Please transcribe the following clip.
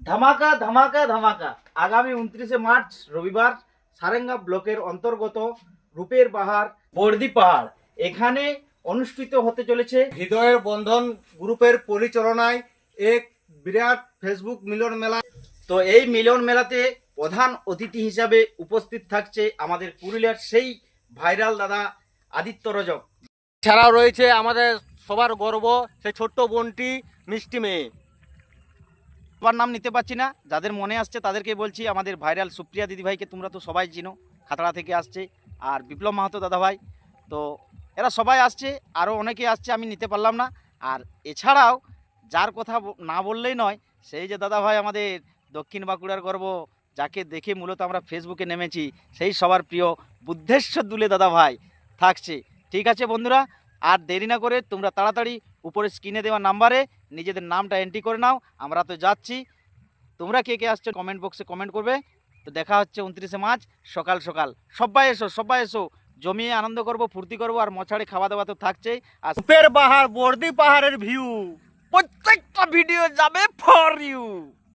ধামাকা ধামাকা ধামাকা আগামী 29শে মার্চ রবিবার সারেঙ্গা ব্লকের অন্তর্গত রূপের পাহাড় বর্দি পাহাড় এখানে অনুষ্ঠিত হতে চলেছে হৃদয়ের বন্ধন গ্রুপের পরিচালনায় এক বিরাট ফেসবুক মিলন মেলা। তো এই মিলন মেলাতে প্রধান অতিথি হিসাবে উপস্থিত থাকছে আমাদের পুরুলিয়ার সেই ভাইরাল দাদা আদিত্য রজক। ছাড়াও রয়েছে আমাদের সবার গর্ব সেই ছোট্ট বোনটি মিষ্টি মেয়ে। সবার নাম নিতে পারছি না, যাদের মনে আসছে তাদেরকে বলছি। আমাদের ভাইরাল সুপ্রিয়া দিদিভাইকে তোমরা তো সবাই চিনো, খাতড়া থেকে আসছে। আর বিপ্লব মাহাতো দাদাভাই, তো এরা সবাই আসছে, আরও অনেকে আসছে, আমি নিতে পারলাম না। আর এছাড়াও যার কথা না বললেই নয়, সেই যে দাদাভাই আমাদের দক্ষিণ বাঁকুড়ার গর্ব, যাকে দেখে মূলত আমরা ফেসবুকে নেমেছি, সেই সবার প্রিয় বুদ্ধেশ্বর দুলে দাদাভাই থাকছে। ঠিক আছে বন্ধুরা, আর দেরি না করে তোমরা তাড়াতাড়ি উপরে স্ক্রিনে দেওয়া নাম্বারে নিজেদের নামটা এন্ট্রি করে নাও। আমরা তো যাচ্ছি, তোমরা কে কে আসছো কমেন্ট বক্সে কমেন্ট করবে। তো দেখা হচ্ছে 29শে মার্চ সকাল সকাল। সবাই এসো, জমিয়ে আনন্দ করব, ফুর্তি করব, আর মছাড়ে খাওয়া দাওয়া তো থাকছেই। আর রূপের পাহাড় বর্দি পাহাড়ের ভিউ প্রত্যেকটা ভিডিও যাবে ফর ইউ।